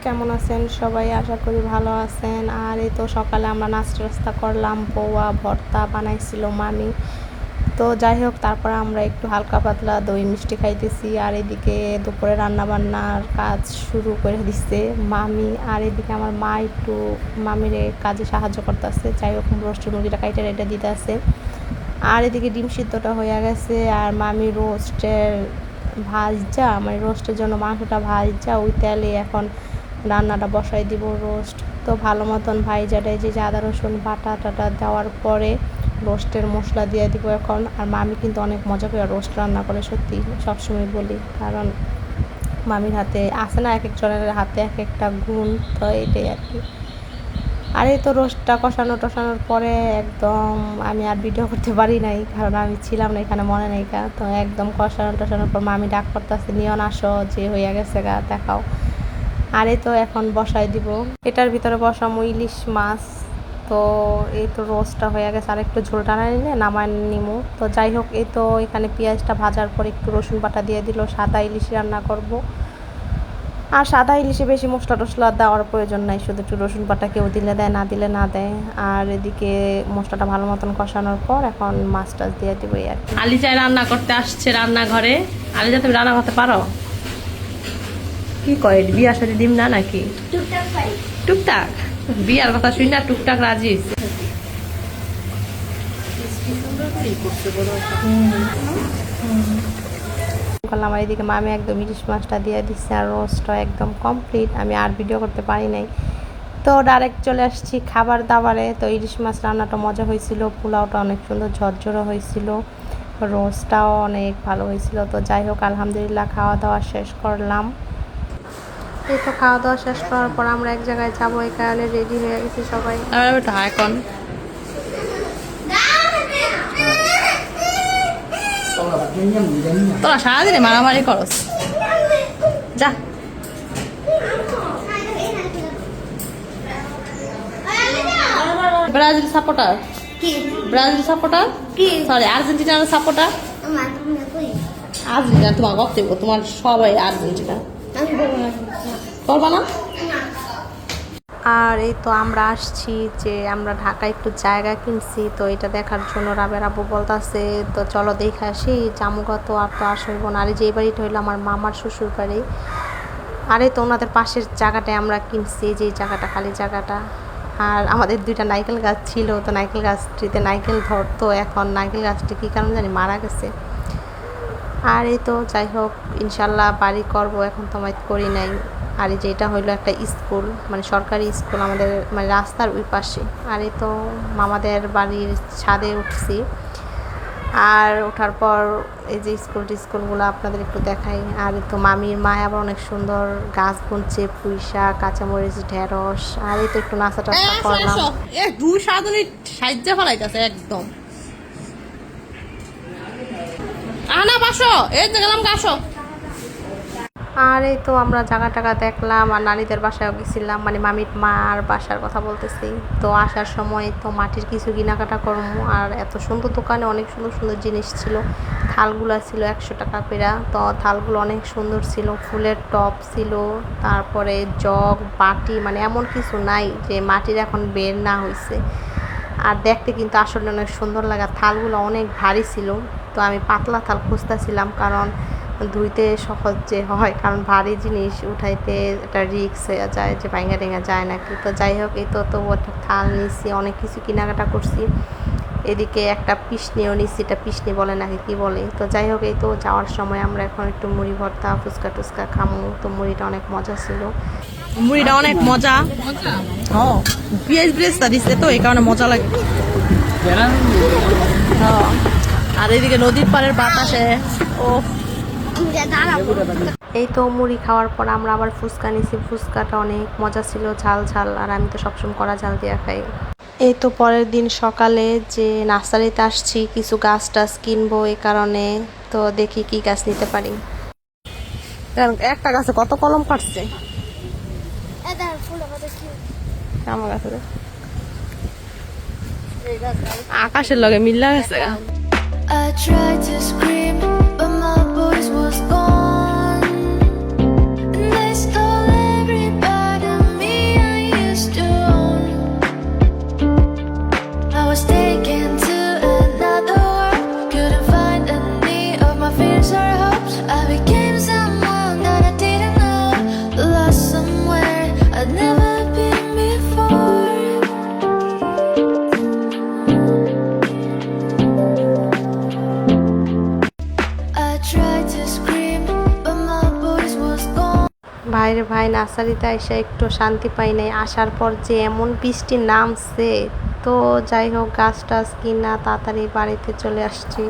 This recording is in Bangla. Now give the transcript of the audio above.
কেমন আছেন সবাই? আশা করি ভালো আছেন। আর এই তো সকালে আমরা নাস্তা করলাম, পোয়া ভর্তা বানাইছিল মামি। তো যাই হোক, তারপরে আমরা একটু হালকা পাতলা দই মিষ্টি খাইতেছি। আর এদিকে দুপুরে রান্না বান্নার কাজ শুরু করে দিচ্ছে মামি। আর এদিকে আমার মা একটু মামির কাজে সাহায্য করতেছে। যাই হোক, রোস্টের মুরগিটা কাইটে রেটে দিতে আছে। আর এদিকে ডিম সিদ্ধটা হয়ে গেছে। আর মামি রোস্টের ভাজা, মানে রোস্টের জন্য মাংসটা ভাজা ওই তেলে এখন রান্নাটা বসাই দিব। রোস্ট তো ভালো মতন ভাইজাটাই যে আদা রসুন বাটা টাটা দেওয়ার পরে রোস্টের মশলা দিয়ে দিব এখন। আর মামি কিন্তু অনেক মজা করে রোস্ট রান্না করে, সত্যি সবসময় বলি, কারণ মামির হাতে আসে না, এক একজনের হাতে এক একটা গুণ, তো এটাই আর কি। আর এই তো রোস্টটা কষানোর পরে একদম আমি আর ভিডিও করতে পারি নাই, কারণ আমি ছিলাম না এখানে, মনে নেই কা। তো একদম কষানোর পর মামি ডাক করতেছে, নিয়ন আসো, যে হইয়া গেছে গা, দেখাও। আর এই তো এখন বসাই দিব। এটার ভিতরে বসামো ইলিশ মাছ। তো এই তো রোস্টটা হয়ে গেছে, আর একটু ঝোল টানা নিলে নামায় নিমু। তো যাই হোক, এই তো এখানে পেঁয়াজটা ভাজার পর একটু রসুন বাটা দিয়ে দিল। সাদা ইলিশ রান্না করব। আর সাদা ইলিশে বেশি মশলা টশলা দেওয়ার প্রয়োজন নাই, শুধু একটু রসুন বাটা কেউ দিলে দেয়, না দিলে না দেয়। আর এদিকে মশলাটা ভালো মতন কষানোর পর এখন মাছ টাছ দিয়ে দিব। আর আলিজাই রান্না করতে আসছে রান্নাঘরে। আলিজা, তুমি রান্না করতে পারো? কি কয়, বিয়ার সাথে ডিম না নাকি? টুকটাক বিয়ার কথা শুনি না, টুকটাক রাজি হয়েছে। করলাম। আর এদিকে মামি একদম ইলিশ মাছটা দিয়ে দিচ্ছে, আর রোস্টটা একদম কমপ্লিট। আমি আর ভিডিও করতে পারি নাই, তো ডাইরেক্ট চলে আসছি খাবার দাবারে। তো ইলিশ মাছ রান্নাটা মজা হয়েছিল, পোলাওটা অনেক সুন্দর ঝরঝরে হয়েছিল, রোস্টটাও অনেক ভালো হয়েছিল। তো যাই হোক, আলহামদুলিল্লাহ খাওয়া দাওয়া শেষ করলাম। এই তো খাওয়া দাওয়া শেষ করার পর আমরা এক জায়গায় যাবো, এই কারণে রেডি হয়ে গেছি সবাই। এখন তোরা সারাদিনে মারামারি করস, যা। Brazil supporter, Brazil supporter, sorry আর্জেন্টিনার সাপোর্টার। আর্জেন্টিনা তোমার বক্তব্য, তোমার সবাই আর্জেন্টিনা করবা না। আর এই তো আমরা আসছি, যে আমরা ঢাকায় একটু জায়গা কিনছি, তো এটা দেখার জন্য রাবের আব্বু বলতেছে, তো চলো দেখে আসি। জামুগা তো আর তো আসইব না। আর যে বাড়িটা হইলো আমার মামার শ্বশুর বাড়ি। আর এই তো ওনাদের পাশের জায়গাটায় আমরা কিনছি, যে জায়গাটা খালি জায়গাটা। আর আমাদের দুইটা নারকেল গাছ ছিল, তো নারকেল গাছটিতে নারকেল ধরতো, এখন নারকেল গাছটি কী কারণ জানি মারা গেছে। আর এই তো যাই হোক, ইনশাল্লাহ বাড়ি করব, এখন তো আমি করি নাই। আর এই যে এটা হইলো একটা স্কুল, মানে সরকারি স্কুল আমাদের, মানে রাস্তার ওই পাশে। আর এই তো মামাদের বাড়ির ছাদে উঠছি। আর ওঠার পর এই যে স্কুলগুলো আপনাদের একটু দেখাই। আর এই তো মামির মা আবার অনেক সুন্দর গাছ বুনছে, পুঁই শাক, কাঁচামরিচ, ঢেঁড়স। আর এই তো একটু নাস্তা টাস্তা করলাম। সাহায্য ফলাইতেছে একদম। আনা বাসো, এই তো গেলাম গাছো। আর এই তো আমরা জায়গা টাকা দেখলাম, আর নারীদের বাসায় গেছিলাম, মানে মামির মার বাসার কথা বলতেছি। তো আসার সময় তো মাটির কিছু কেনাকাটা করবো। আর এত সুন্দর দোকানে অনেক সুন্দর সুন্দর জিনিস ছিল। থালগুলো ছিল 100 টাকা করে, তো থালগুলো অনেক সুন্দর ছিল, ফুলের টপ ছিল, তারপরে জগ বাটি, মানে এমন কিছু নাই যে মাটির এখন বের না হয়েছে। আর দেখতে কিন্তু আসলে অনেক সুন্দর লাগা। থালগুলো অনেক ভারী ছিল, তো আমি পাতলা থাল খুঁজতেছিলাম, কারণ ধুইতে সহজ যে হয়, কারণ ভারী জিনিস উঠাইতে একটা রিক্স হয়ে যায়, যে ভাঙা টেঙা যায় নাকি। তো যাই হোক, এই তো একটা থাল নিছি, অনেক কিছু কেনাকাটা করছি। এদিকে একটা পিসনিও নিছি, এটা পিসনি বলে নাকি কি বলে। তো যাই হোক, এই তো যাওয়ার সময় আমরা এখন একটু মুড়ি ভর্তা ফুচকা টুচকা খামু। তো মুড়িটা অনেক মজা ছিল, মুড়িটা অনেক মজা। হ্যাঁ, পেঁয়াজ ব্রেসটা দিচ্ছে, তো এই কারণে মজা লাগে। আর এদিকে নদীর পাড়ের বাতাসে ও। এই তো মুড়ি খাওয়ার পর আমরা আবার ফুচকা নিছি, ফুচকাটা অনেক মজা ছিল, ঝাল ঝাল। আর আমি তো সবসময় কড়া ঝাল দিয়ে খাই। এই তো পরের দিন সকালে যে নার্সারিতে আসছি, কিছু গাছ টাছ কিনবো, এই কারণে। তো দেখি কি গাছ নিতে পারি। একটা গাছে কত কলম কাটছে আমার গাছে, আকাশের লগে মিল্লা গেছে। I tried to scream, but my voice was gone. And they stole everybody. ভাইরে ভাই, নার্সারিতে এসে একটু শান্তি পাই নাই, আসার পর যে এমন বৃষ্টি নামছে। তো যাই হোক, গাছ টাছ কিনা তাড়াতাড়ি বাড়িতে চলে আসছি।